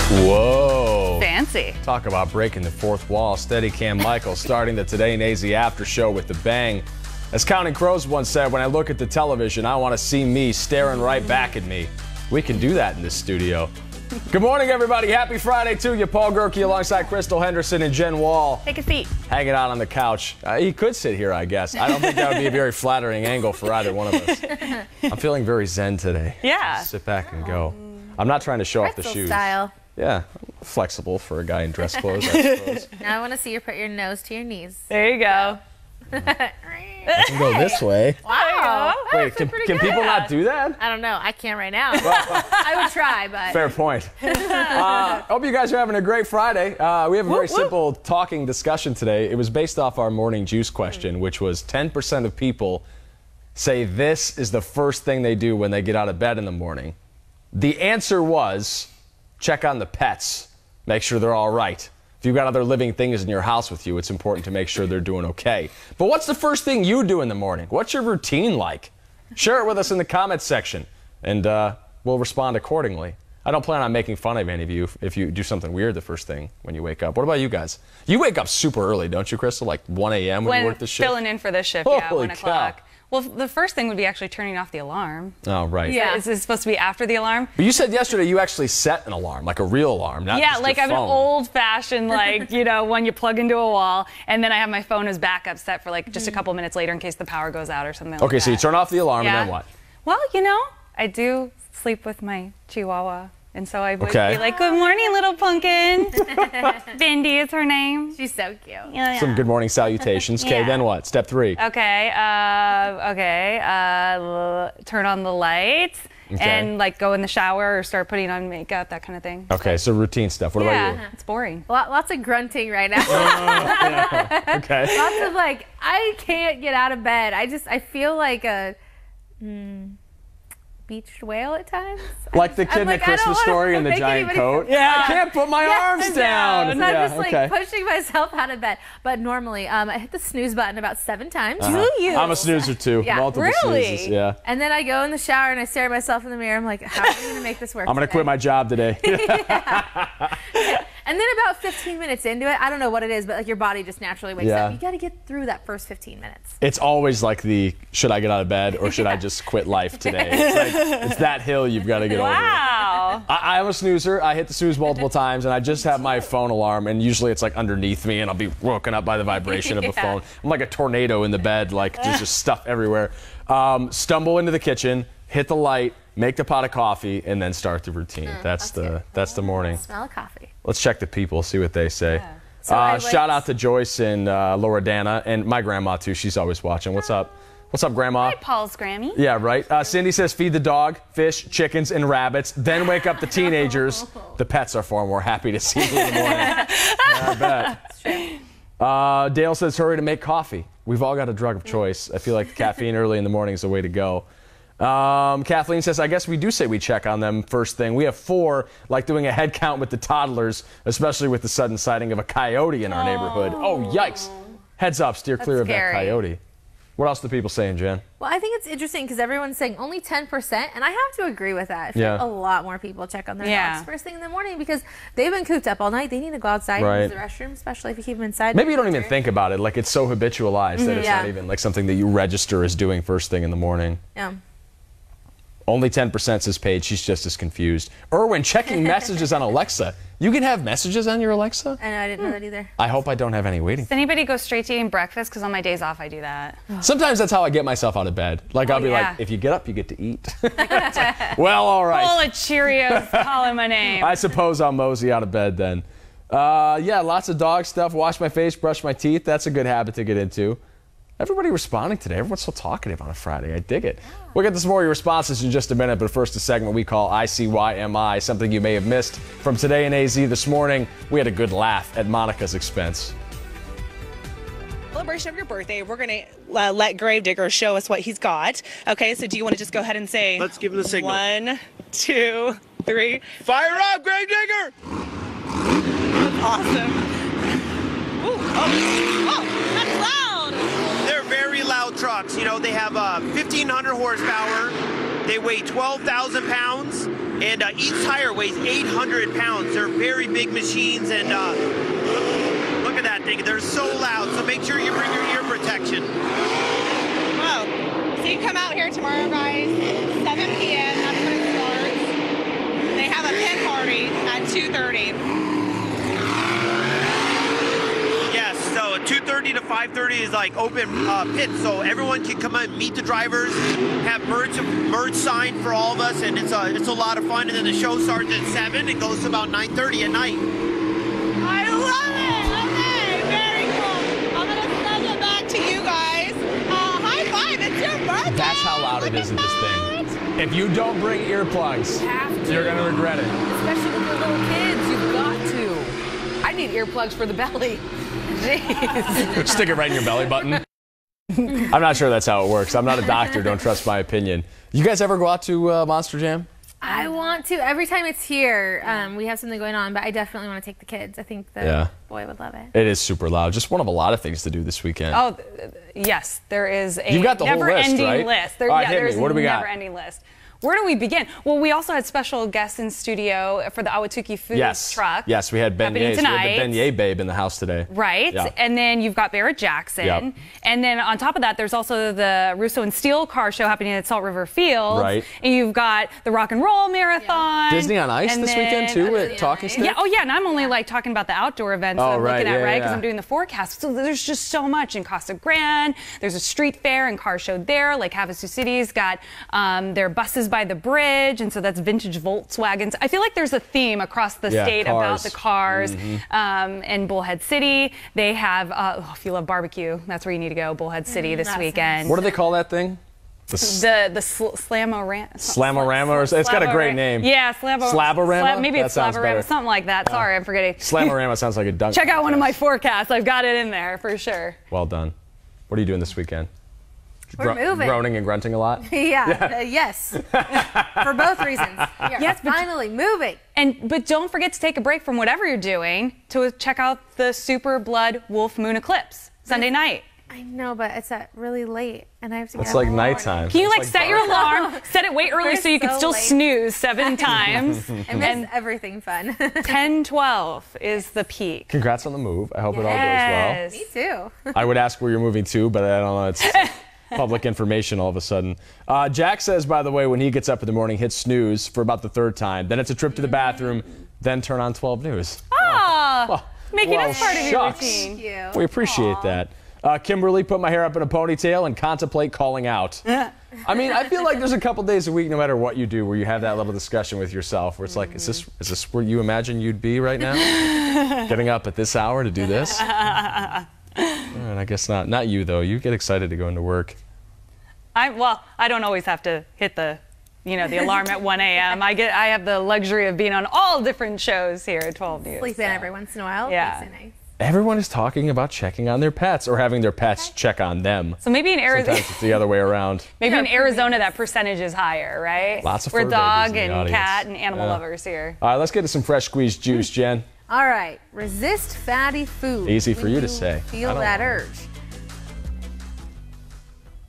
Whoa. Fancy. Talk about breaking the fourth wall. Steadicam Michael starting the Today in AZ after show with the bang. As Counting Crows once said, when I look at the television, I want to see me staring right back at me. We can do that in this studio. Good morning, everybody. Happy Friday to you. Paul Gerke alongside Crystal Henderson and Jen Wall. Take a seat. Hanging out on the couch. He could sit here, I guess. I don't think that would be a very flattering angle for either one of us. I'm feeling very zen today. Yeah. Just sit back and go. I'm not trying to show off the shoes. Style. Yeah, flexible for a guy in dress clothes, I suppose. Now I want to see you put your nose to your knees. There you go. I can go this way. Wow. Wait, can people not do that? I don't know. I can't right now. I would try, but. Fair point. Hope you guys are having a great Friday. We have a very simple talking discussion today. It was based off our morning juice question, which was 10% of people say this is the first thing they do when they get out of bed in the morning. The answer was check on the pets, make sure they're all right. If you've got other living things in your house with you, it's important to make sure they're doing okay. But what's the first thing you do in the morning? What's your routine like? Share it with us in the comments section, and we'll respond accordingly. I don't plan on making fun of any of you if you do something weird the first thing when you wake up. What about you guys? You wake up super early, don't you, Crystal? Like 1 a.m. when you work the shift? Filling in for this shift, yeah, Holy 1 o'clock. cow. Well, the first thing would be actually turning off the alarm. Oh, right. Yeah. Is it supposed to be after the alarm? But you said yesterday you actually set an alarm, like a real alarm, not Yeah, just like your I'm an phone. old-fashioned, like, you know, one you plug into a wall, and then I have my phone as backup set for like just a couple minutes later in case the power goes out or something like that. Okay, so you turn off the alarm, and then what? Well, you know, I do sleep with my Chihuahua. And so I would Okay. be like, good morning, little pumpkin. Bindi is her name. She's so cute. Yeah. Some good morning salutations. Okay, Yeah. then what? Step 3. Okay, turn on the lights and like go in the shower or start putting on makeup, that kind of thing. Okay, so routine stuff. What about you? It's boring. Lots of grunting right now. Okay. Lots of like, I can't get out of bed. I feel like a beached whale at times. Like the kid in the I don't Christmas wanna Story in the make giant anybody coat? feel Yeah. bad. I can't put my arms down. So I'm Yeah, just like okay. pushing myself out of bed. But normally, I hit the snooze button about 7 times. Do you? I'm a snoozer too. Yeah. Multiple Really? snoozes, yeah. And then I go in the shower and I stare at myself in the mirror. I'm like, how am I going to make this work? I'm going to quit my job today. And then about 15 minutes into it, I don't know what it is, but like your body just naturally wakes Yeah. up. You got to get through that first 15 minutes. It's always like the, should I get out of bed or should I just quit life today? It's that hill you've got to get over. Wow. I'm a snoozer. I hit the snooze multiple times, and I just have my phone alarm, and usually it's like underneath me, and I'll be woken up by the vibration of the phone. I'm like a tornado in the bed, like there's just stuff everywhere. Stumble into the kitchen, hit the light, make the pot of coffee, and then start the routine. That's the morning. Smell of coffee. Let's check the people, see what they say. So I like- Shout out to Joyce and Laura Dana, and my grandma too. She's always watching. What's up? What's up, Grandma? Hi, Paul's Grammy. Yeah, right. Cindy says feed the dog, fish, chickens, and rabbits, then wake up the teenagers. The pets are far more happy to see you in the morning. Yeah, I bet. Dale says hurry to make coffee. We've all got a drug of choice. I feel like caffeine early in the morning is the way to go. Kathleen says, I guess we do say we check on them first thing. We have 4, like doing a head count with the toddlers, especially with the sudden sighting of a coyote in our neighborhood. Oh, yikes. Heads up, steer clear of that scary. coyote. What else do people saying, Jen? Well, I think it's interesting because everyone's saying only 10%, and I have to agree with that. I feel like a lot more people check on their dogs first thing in the morning because they've been cooped up all night. They need to go outside and use the restroom, especially if you keep them inside. Maybe you don't even think about it. Like, it's so habitualized that it's not even like something that you register as doing first thing in the morning. Yeah. Only 10% says Paige. She's just as confused. Erwin, checking messages on Alexa. You can have messages on your Alexa? I know, I didn't know that either. I hope I don't have any waiting. Does anybody go straight to eating breakfast? Because on my days off, I do that. Sometimes that's how I get myself out of bed. Like, I'll be like, if you get up, you get to eat. Like, well, all right. Full of Cheerios calling my name. I suppose I'll mosey out of bed then. Yeah, lots of dog stuff. Wash my face, brush my teeth. That's a good habit to get into. Everybody responding today. Everyone's so talkative on a Friday. I dig it. We'll get to some more of your responses in just a minute, but first a segment we call ICYMI, something you may have missed from Today in AZ this morning. We had a good laugh at Monica's expense. Celebration of your birthday, we're going to let Gravedigger show us what he's got. Okay, so do you want to just go ahead and say... Let's give him the signal. 1, 2, 3. Fire up, Gravedigger! That's awesome. Ooh, oh, that's loud! They're very loud trucks. You know, they have 1,500 horsepower. They weigh 12,000 pounds, and each tire weighs 800 pounds. They're very big machines, and look at that thing. They're so loud, so make sure you bring your ear protection. Wow. So you come out here tomorrow, guys, 7 p.m. That's when it starts. They have a pit party at 2:30. Yes, so 2:30 to 5:30 is like open pit, so everyone can come and meet the drivers, have merge sign for all of us, and it's a lot of fun. And then the show starts at 7 and goes to about 9:30 at night. I love it. Okay, very cool. I'm gonna send it back to you guys. High five! It's your birthday. That's how loud it is in this thing. If you don't bring earplugs, you're gonna regret it. Especially with your little kids, you've got to. I need earplugs for the belly. Jeez. Stick it right in your belly button. I'm not sure that's how it works. I'm not a doctor. Don't trust my opinion. You guys ever go out to Monster Jam? I want to. Every time it's here, we have something going on, but I definitely want to take the kids. I think the boy would love it. It is super loud. Just one of a lot of things to do this weekend. Oh, yes. There is a You've got the whole list, never-ending right? list. All right, hit me. There's What do we got? never-ending list. Where do we begin? Well, we also had special guests in studio for the Awatuki Food Truck. Yes, we had beignets. We had the beignet babe in the house today. Right. Yeah. And then you've got Barrett Jackson. Yep. And then on top of that, there's also the Russo and Steel car show happening at Salt River Field. Right. And you've got the Rock and Roll Marathon. Disney on Ice and this weekend, too, at Talking Stick? Yeah, oh, yeah, and I'm only like talking about the outdoor events that I'm looking at, right? Because I'm doing the forecast. So there's just so much in Casa Grande. There's a street fair and car show there. Like Havasu City's got their buses by the bridge. And so that's vintage Volkswagens. I feel like there's a theme across the state about the cars. In Bullhead City, they have, if you love barbecue, that's where you need to go, Bullhead City this weekend. What do they call that thing? The Slamorama. Slamorama. It's got a great name. Yeah, Slaborama? Maybe it's Slaborama, something like that. Sorry, I'm forgetting. Slamorama sounds like a dunk. Check out one of my forecasts. I've got it in there for sure. Well done. What are you doing this weekend? We're moving. Groaning and grunting a lot? Yes. For both reasons. Yes, finally moving. But don't forget to take a break from whatever you're doing to check out the Super Blood Wolf Moon Eclipse Sunday night. I know, but it's really late, and I have to get It's like nighttime. Can you set your alarm, set it way early so you can still snooze 7 times? I miss everything fun. 10-12 is the peak. Congrats on the move. I hope it all goes well. Me too. I would ask where you're moving to, but I don't know. It's public information all of a sudden. Jack says, by the way, when he gets up in the morning, hit snooze for about the 3rd time. Then it's a trip to the bathroom, then turn on 12 News. Making us part of your routine. Thank you. We appreciate that. Kimberly, put my hair up in a ponytail and contemplate calling out. I mean, I feel like there's a couple days a week, no matter what you do, where you have that little discussion with yourself, where it's like, is this where you imagine you'd be right now? Getting up at this hour to do this? I guess not. Not you, though. You get excited to go into work. I don't always have to hit the alarm at 1 a.m. I have the luxury of being on all different shows here at 12 News. Sleep in every once in a while. Yeah. That's nice. Everyone is talking about checking on their pets or having their pets check on them. So maybe in Arizona, sometimes it's the other way around. Maybe in Arizona that percentage is higher, right? Lots of We're fur dog babies in the and audience. cat and animal lovers here. All right, let's get to some fresh squeezed juice, Jen. All right, resist fatty food. Easy for you to say. Feel that urge.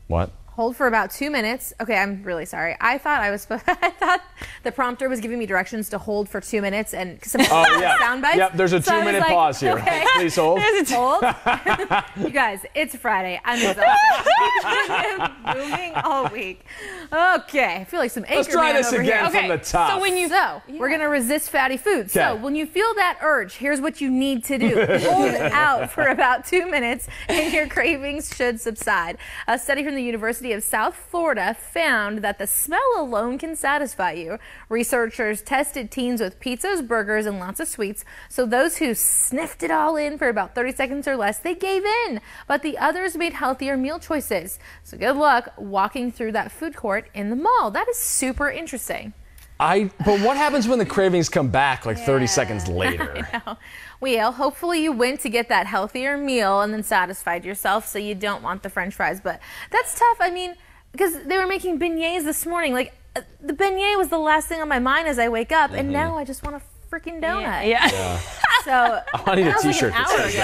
What? Hold for about 2 minutes. Okay, I'm really sorry. I thought the prompter was giving me directions to hold for 2 minutes and some sound bites. Yep, there's a 2-minute pause here. Okay. Please hold. Hold. You guys, it's Friday. I'm exhausted. Moving all week. Okay, I feel like some anchor Let's try this over again here. from the top. We're gonna resist fatty food. So when you feel that urge, here's what you need to do: hold it out for about 2 minutes, and your cravings should subside. A study from the University of South Florida found that the smell alone can satisfy you. Researchers tested teens with pizzas, burgers, and lots of sweets. So those who sniffed it all in for about 30 seconds or less, they gave in. But the others made healthier meal choices. So good luck walking through that food court in the mall. That is super interesting. But what happens when the cravings come back like 30 seconds later? I know. Well, hopefully you went to get that healthier meal and then satisfied yourself, so you don't want the French fries. But that's tough. I mean, because they were making beignets this morning. Like, the beignet was the last thing on my mind as I wake up, and now I just want a freaking donut. Yeah. So I need a T-shirt that says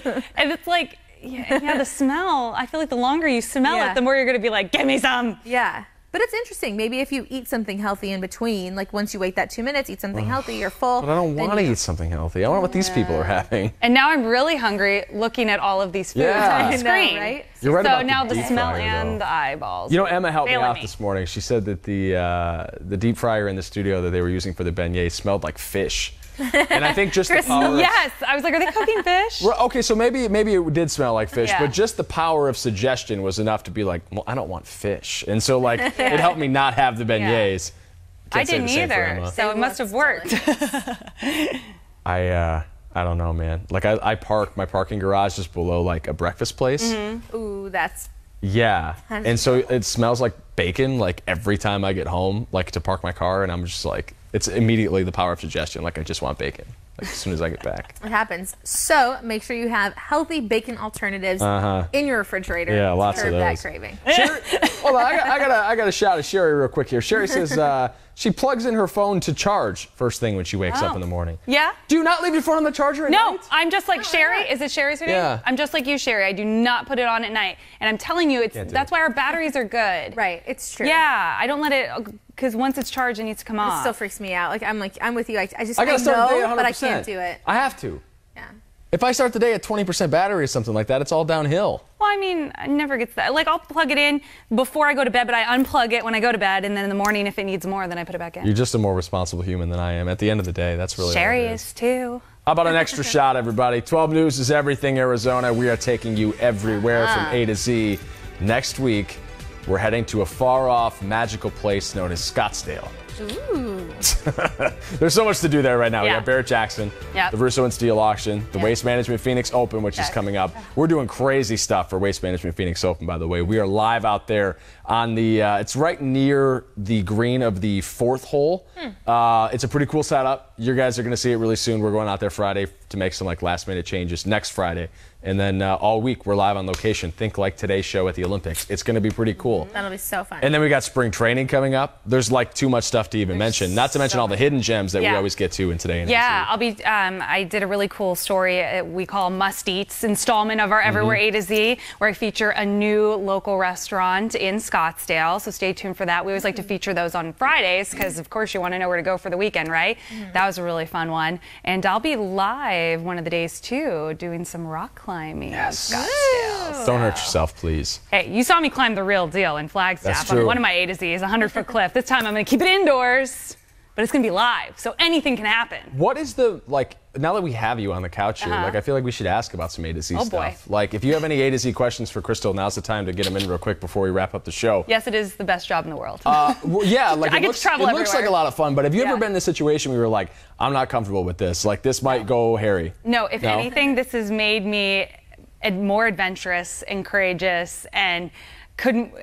that. And it's like, the smell. I feel like the longer you smell it, the more you're going to be like, give me some. Yeah. But it's interesting. Maybe if you eat something healthy in between, like once you wait that 2 minutes, eat something healthy, you're full. But I don't want to eat something healthy. I want what these people are having. And now I'm really hungry looking at all of these foods on the screen. Right? You're right so about now the deep smell fryer, and though. the eyeballs. You know, Emma helped me failing out this morning. She said that the deep fryer in the studio that they were using for the beignets smelled like fish. And I think just the power. Yes, I was like, are they cooking fish? Well, okay, so maybe it did smell like fish, Yeah. but just the power of suggestion was enough to be like, well, I don't want fish, and so like it helped me not have the beignets. I Can't say the didn't same for either, Emma. so it must have worked. I don't know, man. Like I park my parking garage just below like a breakfast place. Ooh, that's... Yeah, and so it smells like bacon like every time I get home, like to park my car, and I'm just like, it's immediately the power of suggestion. Like I just want bacon, like as soon as I get back. It happens. So make sure you have healthy bacon alternatives in your refrigerator. Yeah, lots to of curb that those. craving. Sherry, hold on, I got to shout at Sherry real quick here. Sherry says she plugs in her phone to charge first thing when she wakes up in the morning. Yeah? Do you not leave your phone on the charger at No, night? I'm just like Sherry. Is it Sherry's name? Yeah. I'm just like you, Sherry. I do not put it on at night. And I'm telling you, that's why our batteries are good. Right, it's true. Yeah, I don't let it, because once it's charged, it needs to come It off. still freaks me out. I'm with you. I just I got to start the day at 100%. but I can't do it. I have to. Yeah. If I start the day at 20% battery or something like that, it's all downhill. Well, I mean, it never gets that. Like, I'll plug it in before I go to bed, but I unplug it when I go to bed, and then in the morning, if it needs more, then I put it back in. You're just a more responsible human than I am. At the end of the day, that's really Sherry all it is too. How about an extra shot, everybody? 12 News is everything Arizona. We are taking you everywhere from A to Z. Next week, we're heading to a far-off, magical place known as Scottsdale. Ooh. There's so much to do there right now. We Yeah. got Barrett Jackson, Yep. the Russo and Steel auction, the Waste Management Phoenix Open, which is coming up. We're doing crazy stuff for Waste Management Phoenix Open, by the way. We are live out there on the, it's right near the green of the 4th hole. It's a pretty cool setup. You guys are going to see it really soon. We're going out there Friday to make some like last minute changes next Friday. And then all week we're live on location. Think like today's show at the Olympics. It's going to be pretty cool. That'll be so fun. And then we got spring training coming up. There's like too much stuff to even mention. Not to mention all the hidden gems that we always get to in Today in Yeah, AZ. I'll be. I did a really cool story we call Must Eats installment of our Everywhere A to Z, where I feature a new local restaurant in Scottsdale. So stay tuned for that. We always like to feature those on Fridays because, of course, you want to know where to go for the weekend, right? That was a really fun one. And I'll be live one of the days too, doing some rock climbing in Scottsdale. Don't hurt yourself, please. Hey, you saw me climb the real deal in Flagstaff That's on true. one of my A to Z's, a 100-foot cliff. This time I'm going to keep it indoors, but it's going to be live, so anything can happen. What is the, like, now that we have you on the couch here, like, I feel like we should ask about some A to Z Oh, stuff. boy. Like, if you have any A to Z questions for Crystal, now's the time to get them in real quick before we wrap up the show. Yes, it is the best job in the world. Well, yeah, like, I it get to looks, travel it looks like everywhere. a lot of fun, but have you ever Yeah. been in a situation where you were like, I'm not comfortable with this, like, this might go hairy? No, if anything, this has made me more adventurous and courageous, and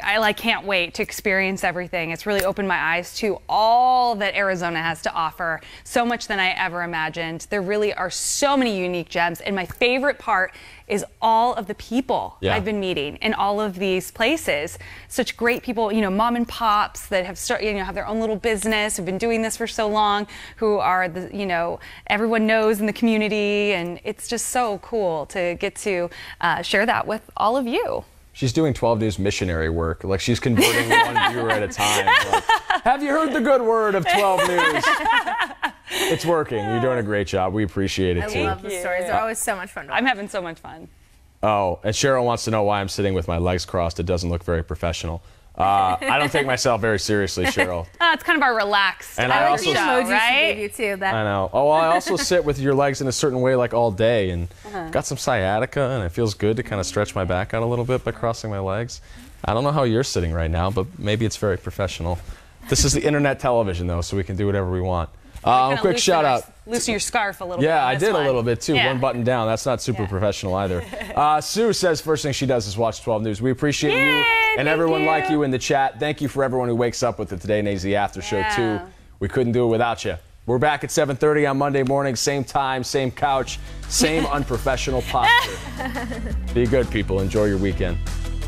I can't wait to experience everything. It's really opened my eyes to all that Arizona has to offer, so much than I ever imagined. There really are so many unique gems, and my favorite part is all of the people I've been meeting in all of these places. Such great people, you know, mom and pops that have have their own little business, who've been doing this for so long, who are everyone knows in the community, and it's just so cool to get to share that with all of you. She's doing 12 News missionary work. Like, she's converting one viewer at a time. Like, have you heard the good word of 12 News? It's working. You're doing a great job. We appreciate it, too. I love the stories. They're always so much fun. I'm having so much fun. Oh, and Cheryl wants to know why I'm sitting with my legs crossed. It doesn't look very professional. I don't take myself very seriously, Cheryl. It's kind of our relaxed And I I like also- the emojis right? she gave you too. That I know. Oh, well, I also sit with your legs in a certain way like all day, and got some sciatica, and it feels good to kind of stretch my back out a little bit by crossing my legs. I don't know how you're sitting right now, but maybe it's very professional. This is the internet television, though, so we can do whatever we want. Kinda Quick shout out. Loosen your scarf a little bit. Yeah, on I this did one. a little bit too. Yeah. One button down. That's not super professional either. Sue says first thing she does is watch 12 News. We appreciate you and thank everyone you. like you in the chat. Thank you for everyone who wakes up with the Today in AZ After Show too. We couldn't do it without you. We're back at 7:30 on Monday morning. Same time, same couch, same unprofessional posture. Be good, people. Enjoy your weekend.